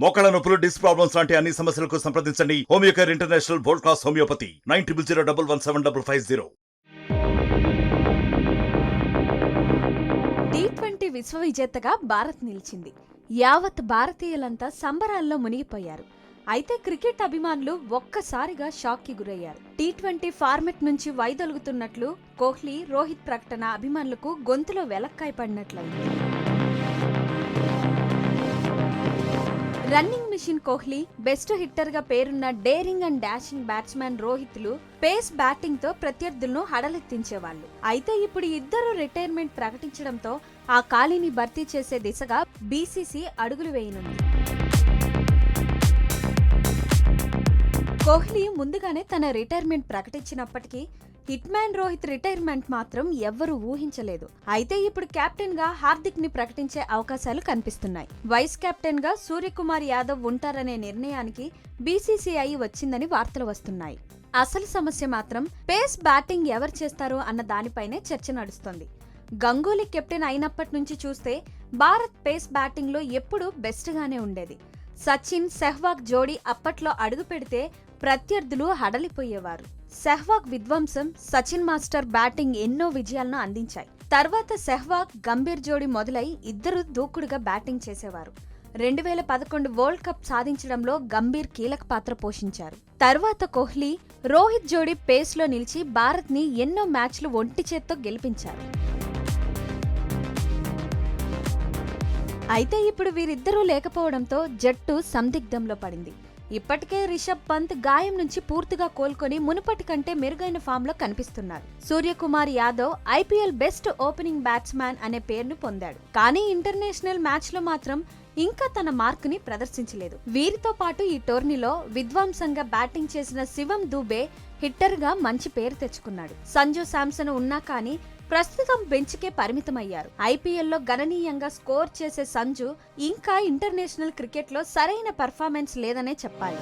మోకాళ్ళ నొప్పులు, disc problems లాంటి అన్ని సమస్యలకు సంప్రదించండి Homeocare international world class homeopathy 9001175550. T20 విశ్వ విజేతగా భారత్ నిలిచింది. యావత్ భారతీయులంతా సంబరాల్లో మునిగిపోయారు. అయితే క్రికెట్ అభిమానులు ఒక్కసారిగా షాక్ కి గురయ్యారు. T20 ఫార్మెట్ నుంచి వైదొలుగుతున్నట్లు కోహ్లీ, రోహిత్ ప్రకటన అభిమానులకు గొంతులో వెలక్కాయ పడినట్లయింది. Running machine Kohli, best hitter గా పేరున్న డేరింగ్ అండ్ డాషింగ్ బ్యాట్స్మెన్ రోహిత్లు పేస్ బ్యాటింగ్ తో ప్రత్యర్థులను హడలెత్తించేవాళ్లు. అయితే ఇప్పుడు ఇద్దరు రిటైర్మెంట్ ప్రకటించడంతో ఆ ఖాళీని భర్తీ చేసే దిశగా బీసీసీ అడుగులు వేయనుంది. కోహ్లీ ముందుగానే తన రిటైర్మెంట్ ప్రకటించినప్పటికీ హిట్ మ్యాన్ రోహిత్ రిటైర్మెంట్ మాత్రం ఎవ్వరూ ఊహించలేదు. అయితే ఇప్పుడు కెప్టెన్ గా హార్దిక్ ని ప్రకటించే అవకాశాలు కనిపిస్తున్నాయి. వైస్ కెప్టెన్ గా సూర్యకుమార్ యాదవ్ ఉంటారనే నిర్ణయానికి బీసీసీఐ వచ్చిందని వార్తలు వస్తున్నాయి. అసలు సమస్య మాత్రం పేస్ బ్యాటింగ్ ఎవరు చేస్తారో అన్న దానిపైనే చర్చ నడుస్తోంది. గంగూలీ కెప్టెన్ అయినప్పటి నుంచి చూస్తే భారత్ పేస్ బ్యాటింగ్ లో ఎప్పుడూ బెస్ట్ గానే ఉండేది. సచిన్, సెహ్వాగ్ జోడీ అప్పట్లో అడుగు పెడితే ప్రత్యర్థులు హడలిపోయేవారు. సెహ్వాగ్ విధ్వంసం, సచిన్ మాస్టర్ బ్యాటింగ్ ఎన్నో విజయాలను అందించాయి. తర్వాత సెహ్వాగ్, గంభీర్ జోడీ మొదలై ఇద్దరు దూకుడుగా బ్యాటింగ్ చేసేవారు. 2011 వరల్డ్ కప్ సాధించడంలో గంభీర్ కీలక పాత్ర పోషించారు. తర్వాత కోహ్లీ, రోహిత్ జోడీ పేస్ లో నిలిచి భారత్ ని ఎన్నో మ్యాచ్లు ఒంటి చేత్తో గెలిపించారు. అయితే ఇప్పుడు వీరిద్దరూ లేకపోవడంతో జట్టు సందిగ్ధంలో పడింది. ఇప్పటికే రిషబ్ పంత్ గాయం నుంచి పూర్తిగా కోలుకొని మునుపటి కంటే మెరుగైన ఫామ్ లో కనిపిస్తున్నారు. Suryakumar Yadav IPL best opening batsman అనే పేరును పొందాడు. కానీ ఇంటర్నేషనల్ మ్యాచ్ లో మాత్రం ఇంకా తన మార్క్ ని ప్రదర్శించలేదు. వీరితో పాటు ఈ టోర్నీలో విధ్వంసంగా బ్యాటింగ్ చేసిన శివం దూబే హిట్టర్ గా మంచి పేరు తెచ్చుకున్నాడు. సంజు శాంసన్ ఉన్నా కానీ ప్రస్తుతం బెంచ్కే పరిమితమయ్యారు. ఐపీఎల్లో గణనీయంగా స్కోర్ చేసే సంజు ఇంకా ఇంటర్నేషనల్ క్రికెట్ లో సరైన పర్ఫార్మెన్స్ లేదనే చెప్పాలి.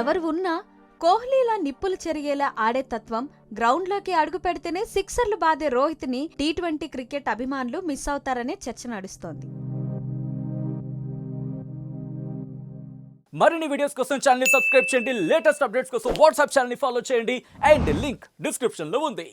ఎవరు ఉన్నా కోహ్లీలా నిప్పులు చెరిగేలా ఆడే తత్వం, గ్రౌండ్లోకి అడుగు పెడితేనే సిక్సర్లు బాదే రోహిత్ ని T20 క్రికెట్ అభిమానులు మిస్ అవుతారనే చర్చ నడుస్తోంది. మరిన్ని వీడియోస్ కోసం ఛానల్ ని సబ్స్క్రైబ్ చేయండి. లేటెస్ట్ అప్డేట్స్ కోసం వాట్సాప్ ఛానల్ ని ఫాలో చేయండి. అండ్ లింక్ డిస్క్రిప్షన్ లో ఉంది.